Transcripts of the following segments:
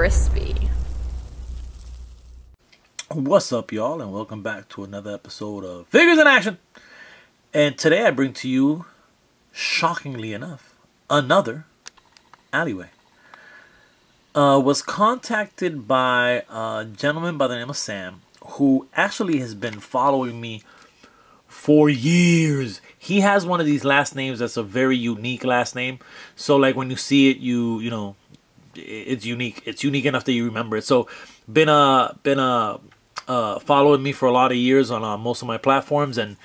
crispy. What's up, y'all, and welcome back to another episode of Figures in Action. And today I bring to you, shockingly enough, another Alleyway. Was contacted by a gentleman by the name of Sam, who actually has been following me for years. He has one of these last names that's a very unique last name. So like when you see it, you know, it's unique. It's unique enough that you remember it. So been following me for a lot of years on most of my platforms, and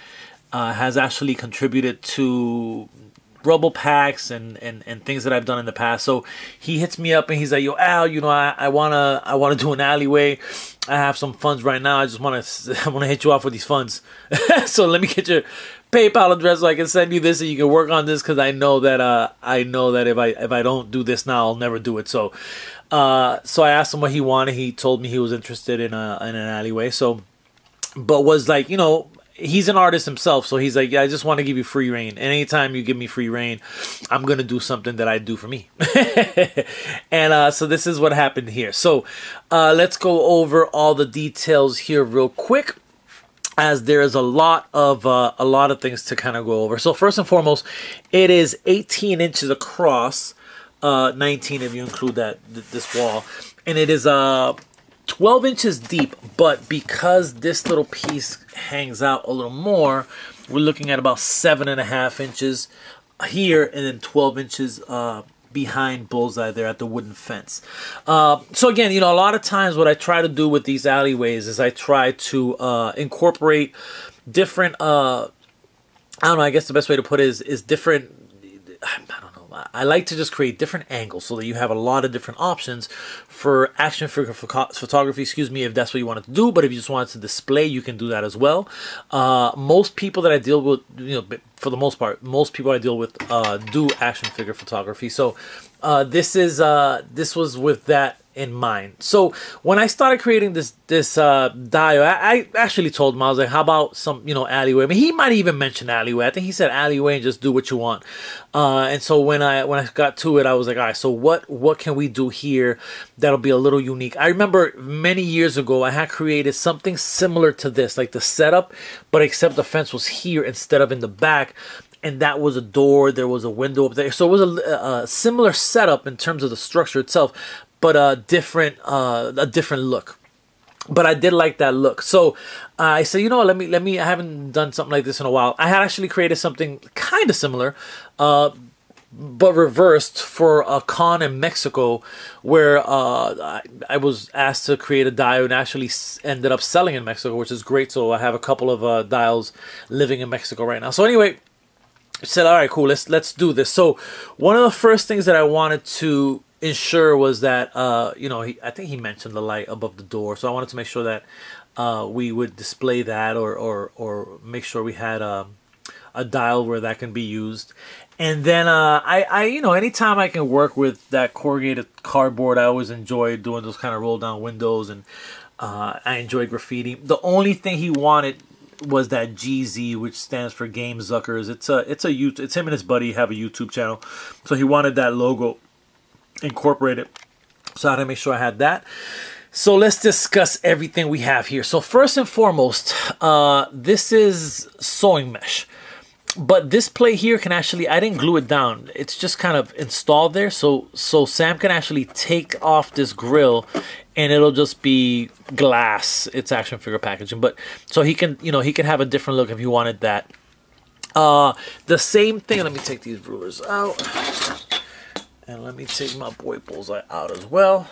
has actually contributed to rubble packs and things that I've done in the past. So he hits me up and he's like, "Yo, Al, you know, I wanna do an Alleyway. I have some funds right now. I wanna hit you off with these funds. So let me get your PayPal address so I can send you this and you can work on this, because I know that if I don't do this now, I'll never do it." So I asked him what he wanted. He told me he was interested in an Alleyway. So, but was like, you know, he's an artist himself, so he's like, "Yeah, I just want to give you free reign. And anytime you give me free reign, I'm gonna do something that I do for me." And so this is what happened here. So let's go over all the details here real quick, as there is a lot of things to kind of go over. So first and foremost, it is 18 inches across, 19 if you include this wall, and it is 12 inches deep. But because this little piece hangs out a little more, we're looking at about 7.5 inches here, and then 12 inches behind bullseye there at the wooden fence. So again, you know, a lot of times what I try to do with these alleyways is I try to incorporate different, I don't know, I guess the best way to put it is different, I don't know, I like to just create different angles so that you have a lot of different options for action figure photography, if that's what you wanted to do. But if you just wanted to display, you can do that as well. Most people that I deal with, you know, for the most part, most people I deal with do action figure photography. So this was with that in mind. So when I started creating this dio, I actually told him, I was like, "How about some, you know, Alleyway?" I mean, he might even mention Alleyway. I think he said Alleyway and just do what you want. And so when I got to it, I was like, all right, so what can we do here that'll be a little unique? I remember many years ago I had created something similar to this, like the setup, but except the fence was here instead of in the back. And that was a door, there was a window up there. So it was a similar setup in terms of the structure itself, but a different look. But I did like that look. So I said, you know, let me, I haven't done something like this in a while. I had actually created something kind of similar, but reversed, for a con in Mexico, where I was asked to create a dial and actually ended up selling in Mexico, which is great. So I have a couple of dials living in Mexico right now. So anyway, I said, all right, cool, let's do this. So one of the first things that I wanted to ensure was that, you know, I think he mentioned the light above the door. So I wanted to make sure that we would display that, or make sure we had a dial where that can be used. And then I you know, anytime I can work with that corrugated cardboard, I always enjoy doing those kind of roll down windows, and I enjoy graffiti. The only thing he wanted was that GZ, which stands for Game Zuckers. It's him and his buddy have a YouTube channel, so he wanted that logo incorporated. So I had to make sure I had that. So let's discuss everything we have here. So first and foremost, this is sewing mesh. But this plate here can actually, I didn't glue it down. It's just kind of installed there. So Sam can actually take off this grill and it'll just be glass. It's action figure packaging. But so he can, you know, he can have a different look if he wanted that. The same thing, let me take these rulers out. And let me take my boy Bullseye out as well.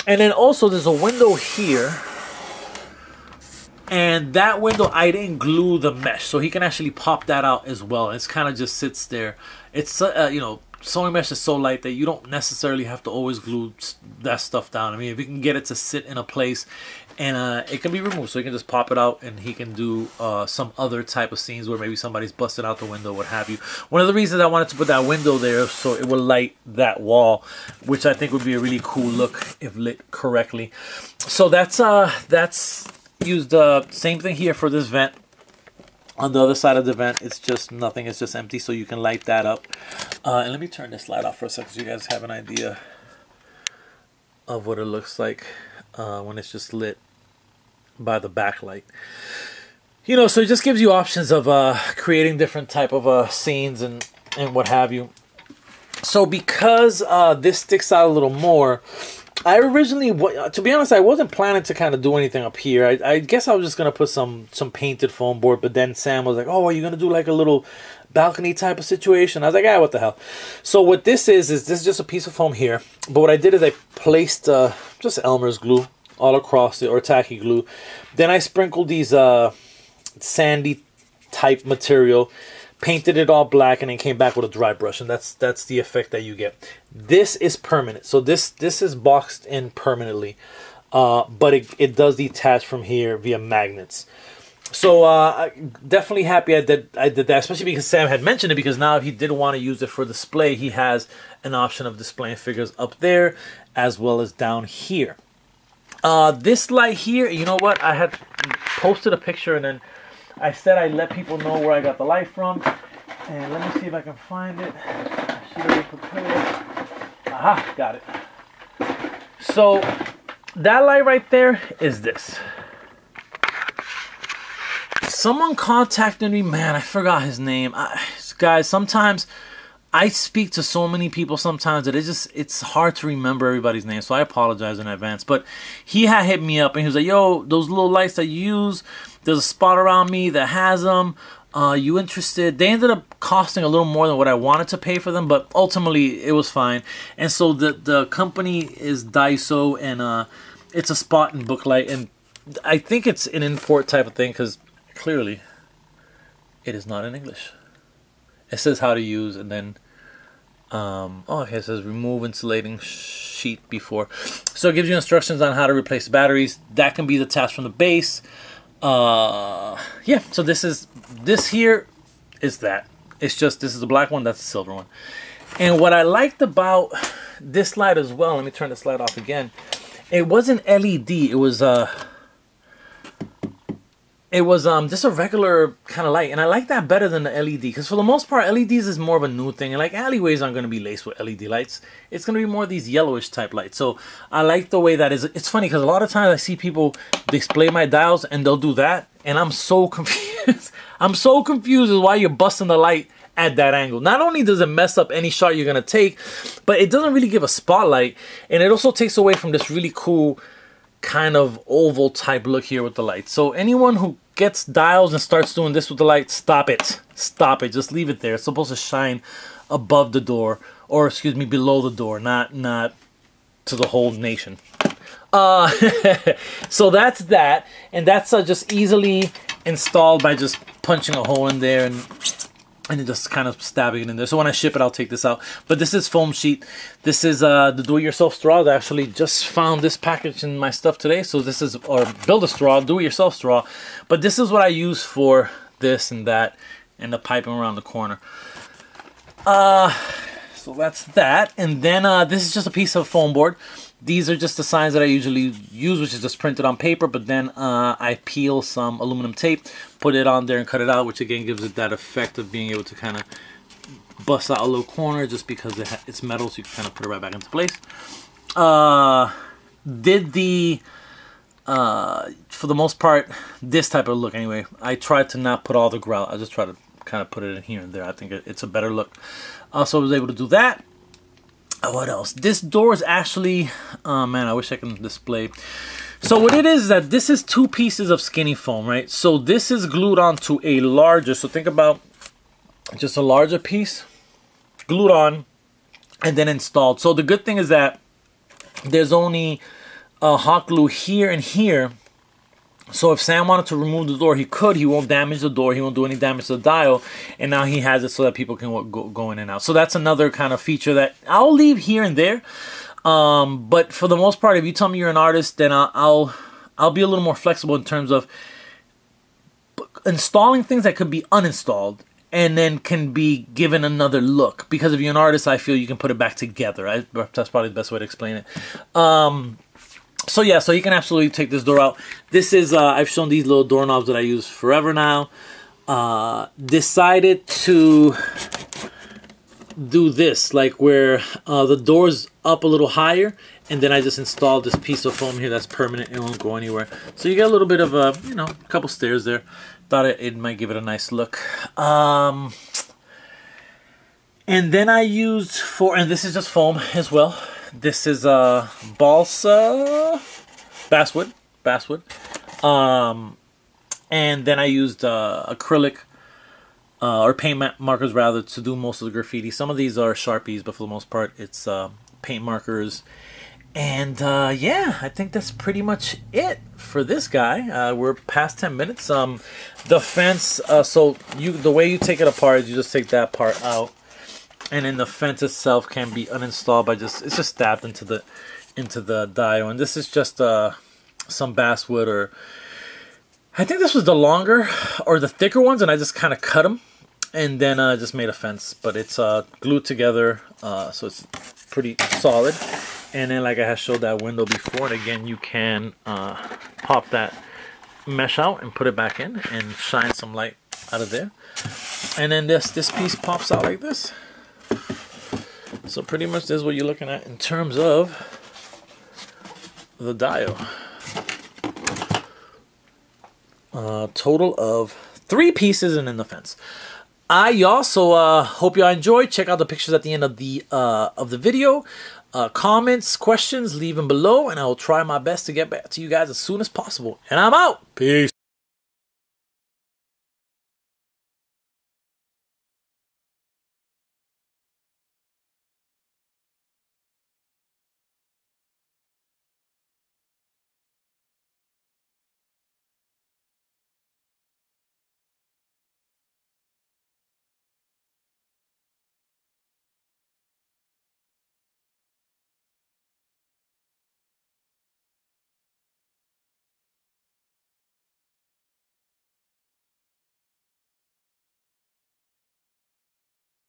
And then also there's a window here. And that window, I didn't glue the mesh, so he can actually pop that out as well. It's kind of just sits there. It's, you know, sewing mesh is so light that you don't necessarily have to always glue that stuff down. I mean, if you can get it to sit in a place, and it can be removed, so you can just pop it out, and he can do some other type of scenes where maybe somebody's busted out the window, what have you. One of the reasons I wanted to put that window there, so it will light that wall, which I think would be a really cool look if lit correctly. So that's used the same thing here for this vent. On the other side of the vent, it's just nothing. It's just empty, so you can light that up. And let me turn this light off for a second so you guys have an idea of what it looks like when it's just lit by the backlight. You know, so it just gives you options of creating different type of scenes and what have you. So because this sticks out a little more, I originally, to be honest, I wasn't planning to kind of do anything up here. I guess I was just going to put some painted foam board, but then Sam was like, oh, are you going to do like a little balcony type of situation? I was like, ah, what the hell. So what this is this is just a piece of foam here. But what I did is I placed just Elmer's glue all across it, or tacky glue. Then I sprinkled these sandy type material, painted it all black, and then came back with a dry brush, and that's the effect that you get. This is permanent, so this is boxed in permanently, but it does detach from here via magnets. So definitely happy I did that, especially because Sam had mentioned it, because now if he did want to use it for display, he has an option of displaying figures up there as well as down here. This light here, you know what, I had posted a picture and then I said I'd let people know where I got the light from, and let me see if I can find it. I should have been prepared. Aha, got it. So that light right there is this. Someone contacted me, man, I forgot his name. Guys, sometimes I speak to so many people sometimes that it's hard to remember everybody's name, so I apologize in advance. But he had hit me up and he was like, yo, those little lights that you use, there's a spot around me that has them. You interested? They ended up costing a little more than what I wanted to pay for them, but ultimately it was fine. And so the company is Daiso, and it's a spot and book light, and I think it's an import type of thing because clearly it is not in English. It says how to use, and then okay, it says remove insulating sheet before. So it gives you instructions on how to replace the batteries. That can be detached from the base. Yeah, so this here is that. It's just, this is the black one, that's the silver one. And what I liked about this light as well, let me turn this light off again. It wasn't LED, it was just a regular kind of light, and I like that better than the LED, because for the most part LEDs is more of a new thing, and like alleyways aren't going to be laced with LED lights. It's going to be more of these yellowish type lights. So I like the way that is. It's funny because a lot of times I see people display my dials and they'll do that, and I'm so confused. I'm so confused as why you're busting the light at that angle. Not only does it mess up any shot you're going to take, but it doesn't really give a spotlight, and it also takes away from this really cool kind of oval type look here with the light. So anyone who gets dials and starts doing this with the light, stop it. Stop it. Just leave it there. It's supposed to shine above the door, or excuse me, below the door, not to the whole nation. So that's that, and that's just easily installed by just punching a hole in there and then just kind of stabbing it in there. So when I ship it, I'll take this out. But this is foam sheet. This is the do-it-yourself straw. I actually just found this package in my stuff today. So this is, or build a straw, do-it-yourself straw. But this is what I use for this and that, and the piping around the corner. So that's that. And then this is just a piece of foam board. These are just the signs that I usually use, which is just printed on paper, but then I peel some aluminum tape, put it on there and cut it out, which again gives it that effect of being able to kind of bust out a little corner just because it's metal, so you can kind of put it right back into place. Did the, for the most part, this type of look anyway. I tried to not put all the grout. I just tried to kind of put it in here and there. I think it's a better look. So I was able to do that. What else? This door is actually, man, I wish I can display. So what it is that this is two pieces of skinny foam, right? So this is glued onto a larger, so think about just a larger piece glued on and then installed. So the good thing is that there's only hot glue here and here. So if Sam wanted to remove the door, he could. He won't damage the door. He won't do any damage to the dial. And now he has it so that people can go in and out. So that's another kind of feature that I'll leave here and there. But for the most part, if you tell me you're an artist, then I'll be a little more flexible in terms of installing things that could be uninstalled and then can be given another look. Because if you're an artist, I feel you can put it back together. Right? That's probably the best way to explain it. So yeah, so you can absolutely take this door out. This is, I've shown these little doorknobs that I use forever now. Decided to do this, like where the door's up a little higher And then I just installed this piece of foam here that's permanent. It won't go anywhere. So you get a little bit of a, you know, a couple stairs there. Thought it might give it a nice look. And then I used and this is just foam as well. This is balsa basswood. And then I used acrylic or paint markers rather to do most of the graffiti. Some of these are Sharpies, but for the most part it's paint markers. And yeah, I think that's pretty much it for this guy. We're past 10 minutes. The fence, so the way you take it apart is you just take that part out, and then the fence itself can be uninstalled by it's just stabbed into the dio. And this is just some basswood, or I think this was the longer or the thicker ones, and I just kind of cut them and then just made a fence. But it's glued together, so it's pretty solid. And then, like I had showed that window before, and again, you can pop that mesh out and put it back in and shine some light out of there. And then this piece pops out like this. So pretty much this is what you're looking at in terms of the dio. Total of 3 pieces and then the fence. I also hope y'all enjoyed. Check out the pictures at the end of the video. Comments, questions, leave them below, and I will try my best to get back to you guys as soon as possible. And I'm out. Peace.